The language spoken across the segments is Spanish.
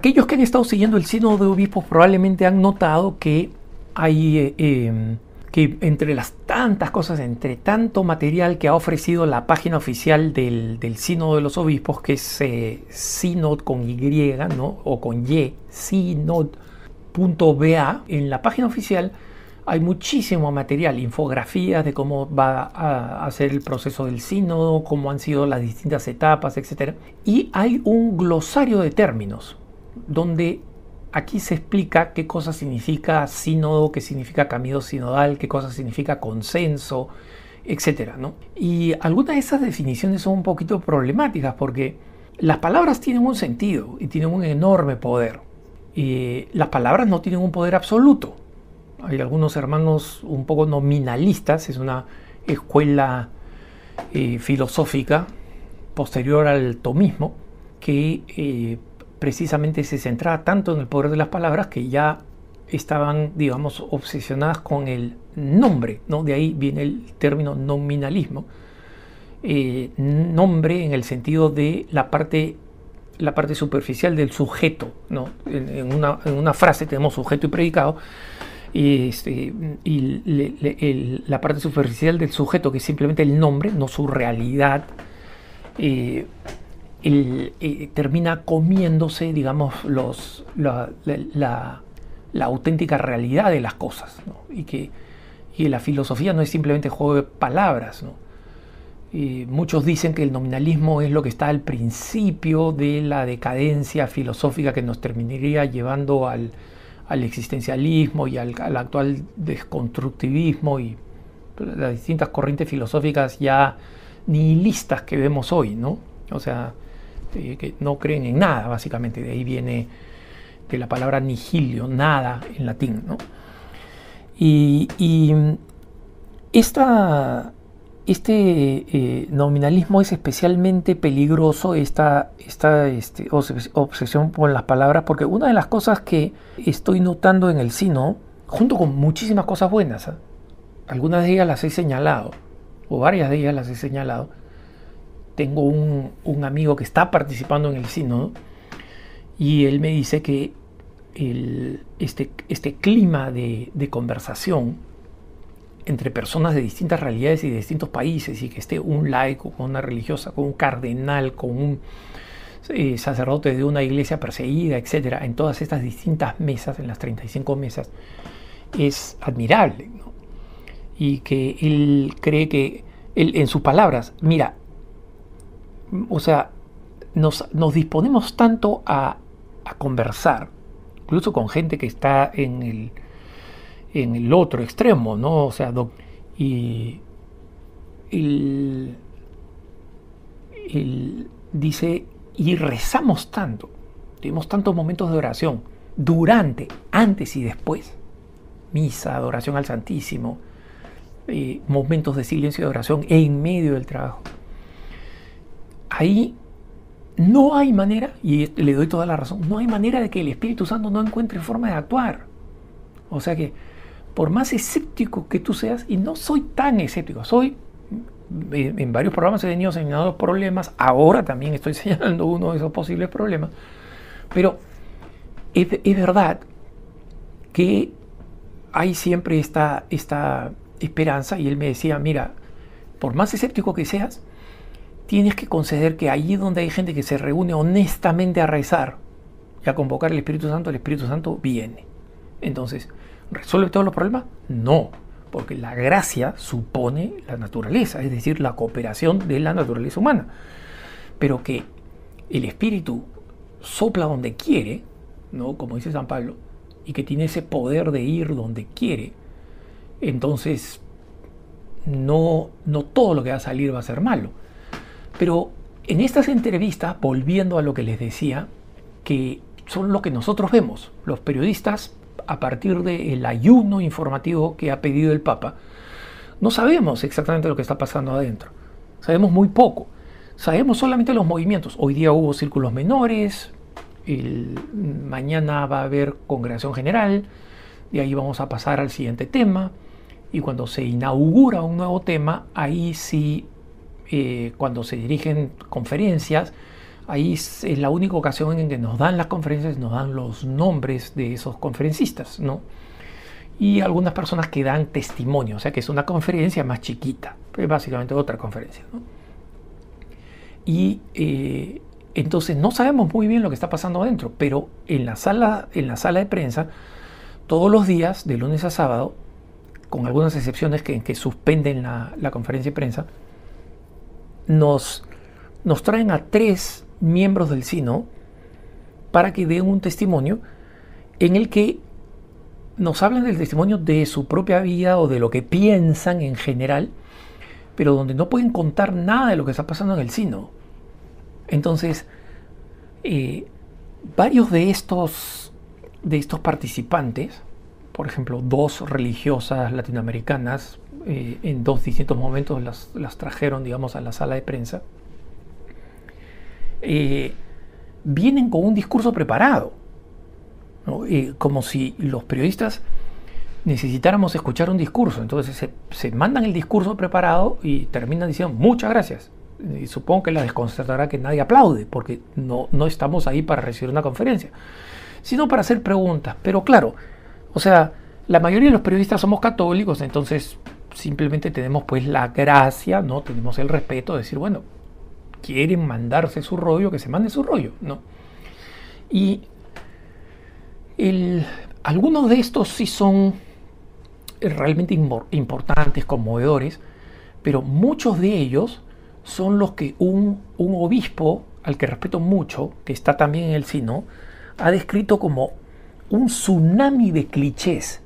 aquellos que han estado siguiendo el Sínodo de Obispos probablemente han notado que hay que entre las tantas cosas, entre tanto material que ha ofrecido la página oficial del Sínodo de los Obispos, que es Synod con Y, ¿no? O con Y, synod.ba, en la página oficial hay muchísimo material, infografías de cómo va a ser el proceso del sínodo, cómo han sido las distintas etapas, etc. Y hay un glosario de términos, donde aquí se explica qué cosa significa sínodo, qué significa camino sinodal, qué cosa significa consenso, etc., ¿no? Y algunas de esas definiciones son un poquito problemáticas porque las palabras tienen un sentido y tienen un enorme poder. Y las palabras no tienen un poder absoluto. Hay algunos hermanos un poco nominalistas, es una escuela filosófica posterior al tomismo que precisamente se centraba tanto en el poder de las palabras que ya estaban, digamos, obsesionadas con el nombre, ¿no? De ahí viene el término nominalismo. Nombre en el sentido de la parte superficial del sujeto, ¿no? En una frase tenemos sujeto y predicado, la parte superficial del sujeto, que es simplemente el nombre, no su realidad, termina comiéndose, digamos, la auténtica realidad de las cosas, ¿no? Y la filosofía no es simplemente juego de palabras, ¿no? Muchos dicen que el nominalismo es lo que está al principio de la decadencia filosófica que nos terminaría llevando al existencialismo y al actual desconstructivismo y las distintas corrientes filosóficas ya nihilistas que vemos hoy, ¿no? O sea, que no creen en nada, básicamente. De ahí viene de la palabra nihilio, nada en latín, ¿no? Este nominalismo es especialmente peligroso, esta obsesión por las palabras, porque una de las cosas que estoy notando en el sínodo, junto con muchísimas cosas buenas, algunas de ellas las he señalado, o varias de ellas las he señalado. Tengo un amigo que está participando en el sínodo y él me dice que este clima de conversación entre personas de distintas realidades y de distintos países, y que esté un laico con una religiosa, con un cardenal, con un sacerdote de una iglesia perseguida, etcétera, en todas estas distintas mesas, en las 35 mesas, es admirable, ¿no? Y que él cree que, en sus palabras, mira, o sea, nos disponemos tanto a conversar, incluso con gente que está en el otro extremo, ¿no? O sea, y él dice, y rezamos tanto, tenemos tantos momentos de oración, durante, antes y después, misa, adoración al Santísimo, momentos de silencio de oración en medio del trabajo. Ahí no hay manera, y le doy toda la razón, no hay manera de que el Espíritu Santo no encuentre forma de actuar. O sea que, por más escéptico que tú seas, y no soy tan escéptico, en varios programas he venido señalando problemas, ahora también estoy señalando uno de esos posibles problemas, pero es verdad que hay siempre esta esperanza, y él me decía, mira, por más escéptico que seas, tienes que conceder que allí donde hay gente que se reúne honestamente a rezar y a convocar al Espíritu Santo viene. Entonces, ¿resuelve todos los problemas? No, porque la gracia supone la naturaleza, es decir, la cooperación de la naturaleza humana. Pero que el Espíritu sopla donde quiere, ¿no? Como dice San Pablo, y que tiene ese poder de ir donde quiere, entonces no todo lo que va a salir va a ser malo. Pero en estas entrevistas, volviendo a lo que les decía, que son lo que nosotros vemos, los periodistas, a partir del ayuno informativo que ha pedido el Papa, no sabemos exactamente lo que está pasando adentro. Sabemos muy poco. Sabemos solamente los movimientos. Hoy día hubo círculos menores, mañana va a haber congregación general, de ahí vamos a pasar al siguiente tema, y cuando se inaugura un nuevo tema, ahí sí, cuando se dirigen conferencias, Ahí es la única ocasión en que nos dan las conferencias, nos dan los nombres de esos conferencistas, ¿no? Y algunas personas que dan testimonio, o sea que es una conferencia más chiquita, es básicamente otra conferencia, ¿no? Y entonces no sabemos muy bien lo que está pasando adentro, pero en la sala de prensa, todos los días, de lunes a sábado, con algunas excepciones que suspenden la conferencia de prensa, nos traen a 3 miembros del SINO para que den un testimonio en el que nos hablan del testimonio de su propia vida o de lo que piensan en general, pero donde no pueden contar nada de lo que está pasando en el SINO. Entonces, varios de estos participantes, por ejemplo, 2 religiosas latinoamericanas, en 2 distintos momentos las trajeron, digamos, a la sala de prensa, vienen con un discurso preparado, ¿no? Como si los periodistas necesitáramos escuchar un discurso. Entonces se mandan el discurso preparado y terminan diciendo muchas gracias. Y supongo que la desconcertará que nadie aplaude, porque no estamos ahí para recibir una conferencia, sino para hacer preguntas. Pero claro, o sea, la mayoría de los periodistas somos católicos, entonces simplemente tenemos pues la gracia, ¿no? Tenemos el respeto de decir, bueno, quieren mandarse su rollo, que se mande su rollo, ¿no? Y algunos de estos sí son realmente importantes, conmovedores, pero muchos de ellos son los que un obispo, al que respeto mucho, que está también en el SINO, ha descrito como un tsunami de clichés.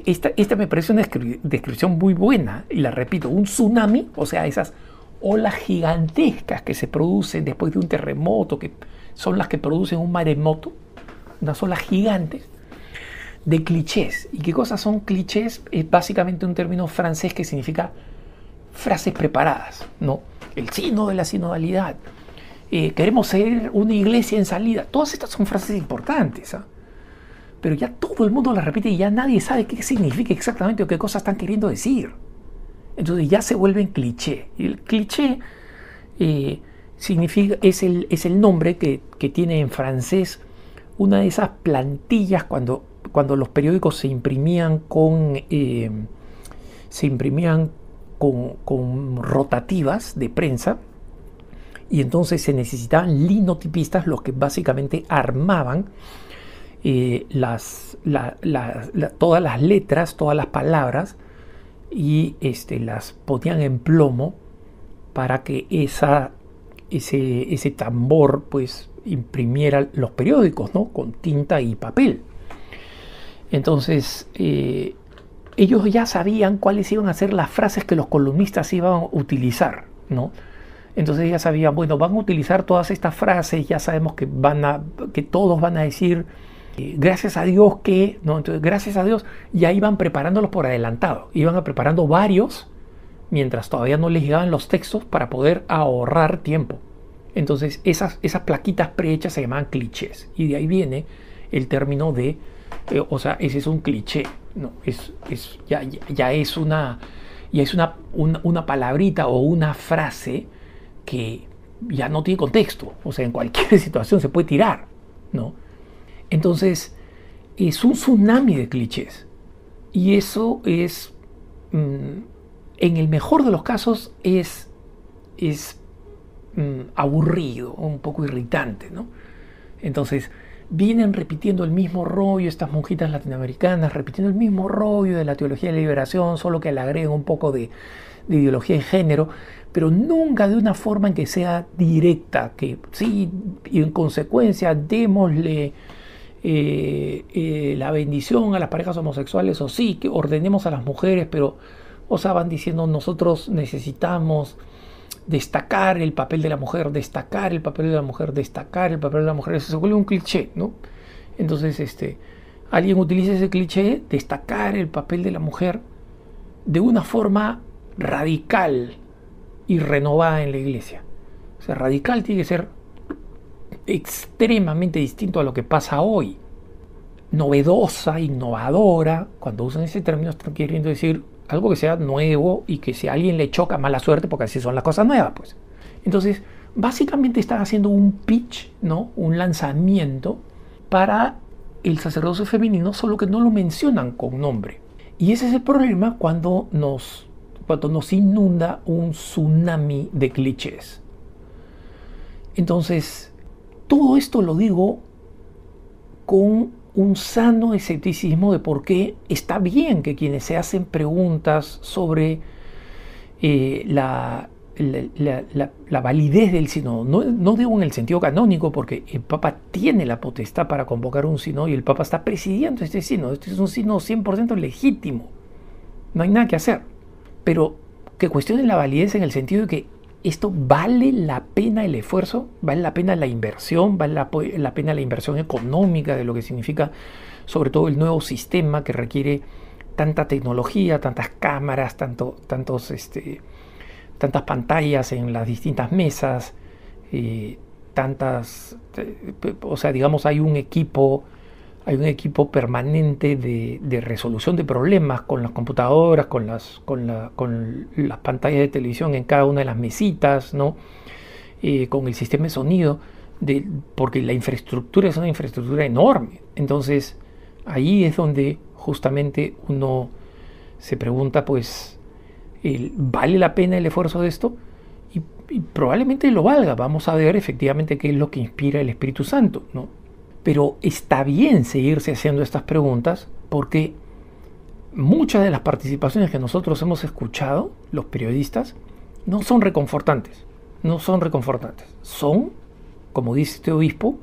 Esta me parece una descripción muy buena, y la repito, un tsunami, o sea, esas olas gigantescas que se producen después de un terremoto, que son las que producen un maremoto, unas olas gigantes de clichés. ¿Y qué cosas son clichés? Es básicamente un término francés que significa frases preparadas, ¿no? El sino de la sinodalidad. Queremos ser una iglesia en salida. Todas estas son frases importantes, ¿eh? Pero ya todo el mundo las repite y ya nadie sabe qué significa exactamente o qué cosas están queriendo decir. Entonces ya se vuelven cliché. Y el cliché significa, es el nombre que tiene en francés una de esas plantillas cuando los periódicos se imprimían con rotativas de prensa, y entonces se necesitaban linotipistas, los que básicamente armaban todas las letras, todas las palabras, y las ponían en plomo para que ese tambor pues imprimiera los periódicos, ¿no? Con tinta y papel. Entonces ellos ya sabían cuáles iban a ser las frases que los columnistas iban a utilizar, ¿no? Entonces ya sabían, bueno, van a utilizar todas estas frases, ya sabemos que todos van a decir gracias a Dios que, ¿no? Entonces, gracias a Dios, ya iban preparándolos por adelantado, iban preparando varios mientras todavía no les llegaban los textos para poder ahorrar tiempo. Entonces esas plaquitas prehechas se llamaban clichés, y de ahí viene el término de, o sea, ese es un cliché, ¿no? Ya es una palabrita o una frase que ya no tiene contexto, o sea, en cualquier situación se puede tirar, ¿no? Entonces es un tsunami de clichés, y eso es, en el mejor de los casos, es aburrido, un poco irritante, ¿no? Entonces vienen repitiendo el mismo rollo, estas monjitas latinoamericanas repitiendo el mismo rollo de la teología de la liberación, solo que le agregan un poco de ideología de género, pero nunca de una forma en que sea directa, que sí, y en consecuencia démosle la bendición a las parejas homosexuales, o sí, que ordenemos a las mujeres, pero, o sea, van diciendo, nosotros necesitamos destacar el papel de la mujer, destacar el papel de la mujer, destacar el papel de la mujer. Eso se vuelve un cliché, ¿no? Entonces alguien utiliza ese cliché, destacar el papel de la mujer, de una forma radical y renovada en la iglesia. O sea, radical tiene que ser extremadamente distinto a lo que pasa hoy. Novedosa, innovadora. Cuando usan ese término están queriendo decir algo que sea nuevo y que si a alguien le choca, mala suerte, porque así son las cosas nuevas, pues. Entonces básicamente están haciendo un pitch, ¿no? Un lanzamiento para el sacerdocio femenino, solo que no lo mencionan con nombre. Y ese es el problema cuando nos inunda un tsunami de clichés. Entonces, todo esto lo digo con un sano escepticismo de por qué está bien que quienes se hacen preguntas sobre la validez del sínodo, no digo en el sentido canónico, porque el Papa tiene la potestad para convocar un sínodo y el Papa está presidiendo este sínodo. Este es un sínodo 100% legítimo, no hay nada que hacer, pero que cuestionen la validez en el sentido de que esto vale la pena el esfuerzo, vale la pena la inversión, vale la pena la inversión económica de lo que significa sobre todo el nuevo sistema que requiere tanta tecnología, tantas cámaras, tantas pantallas en las distintas mesas, o sea, digamos, hay un equipo permanente de resolución de problemas con las computadoras, con las pantallas de televisión en cada una de las mesitas, ¿no? Con el sistema de sonido, porque la infraestructura es una infraestructura enorme. Entonces, ahí es donde justamente uno se pregunta, pues, ¿vale la pena el esfuerzo de esto? Y probablemente lo valga. Vamos a ver efectivamente qué es lo que inspira el Espíritu Santo, ¿no? Pero está bien seguirse haciendo estas preguntas porque muchas de las participaciones que nosotros hemos escuchado, los periodistas, no son reconfortantes. No son reconfortantes. Son, como dice este obispo,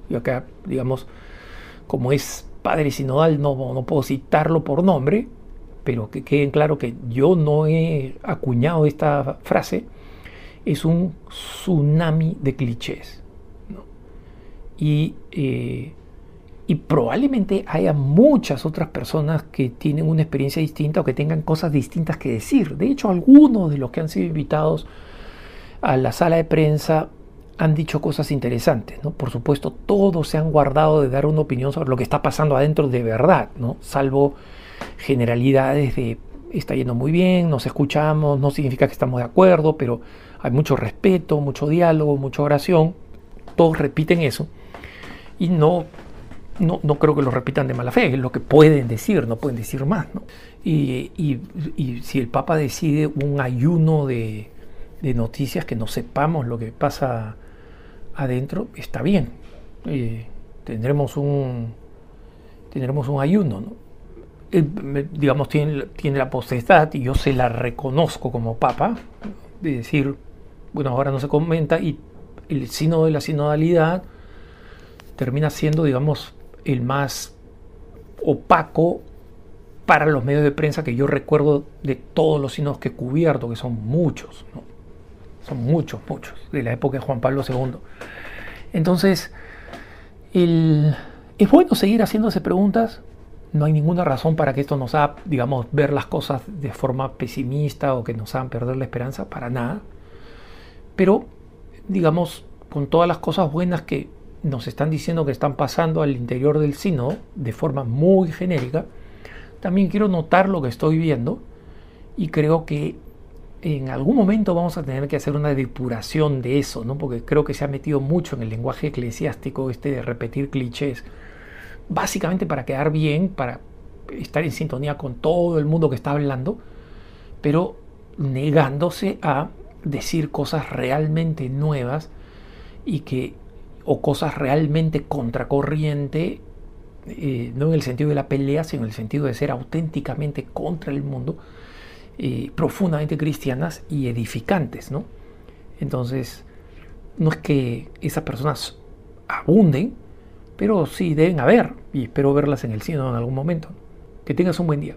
y acá, digamos, como es padre sinodal, no puedo citarlo por nombre, pero que queden claro que yo no he acuñado esta frase, es un tsunami de clichés. Y probablemente haya muchas otras personas que tienen una experiencia distinta o que tengan cosas distintas que decir. De hecho, algunos de los que han sido invitados a la sala de prensa han dicho cosas interesantes, ¿no? Por supuesto, todos se han guardado de dar una opinión sobre lo que está pasando adentro de verdad, ¿no? Salvo generalidades de está yendo muy bien, nos escuchamos, no significa que estamos de acuerdo, pero hay mucho respeto, mucho diálogo, mucha oración. Todos repiten eso. Y no creo que lo repitan de mala fe, es lo que pueden decir, no pueden decir más, ¿no? Y si el Papa decide un ayuno de noticias, que no sepamos lo que pasa adentro, está bien. Tendremos un ayuno, ¿no? Digamos, tiene la potestad, y yo se la reconozco como Papa, de decir, bueno, ahora no se comenta, y el sínodo de la sinodalidad termina siendo, digamos, el más opaco para los medios de prensa que yo recuerdo de todos los sínodos que he cubierto, que son muchos, ¿no? Son muchos, de la época de Juan Pablo II. Entonces, es bueno seguir haciéndose preguntas. No hay ninguna razón para que esto nos haga, digamos, ver las cosas de forma pesimista o que nos hagan perder la esperanza, para nada. Pero, digamos, con todas las cosas buenas que nos están diciendo que están pasando al interior del sínodo de forma muy genérica, también quiero notar lo que estoy viendo, y creo que en algún momento vamos a tener que hacer una depuración de eso, ¿no? Porque creo que se ha metido mucho en el lenguaje eclesiástico de repetir clichés, básicamente para quedar bien, para estar en sintonía con todo el mundo que está hablando, pero negándose a decir cosas realmente nuevas o cosas realmente contracorriente, no en el sentido de la pelea, sino en el sentido de ser auténticamente contra el mundo, profundamente cristianas y edificantes, ¿no? Entonces, no es que esas personas abunden, pero sí deben haber, y espero verlas en el sínodo en algún momento. Que tengas un buen día.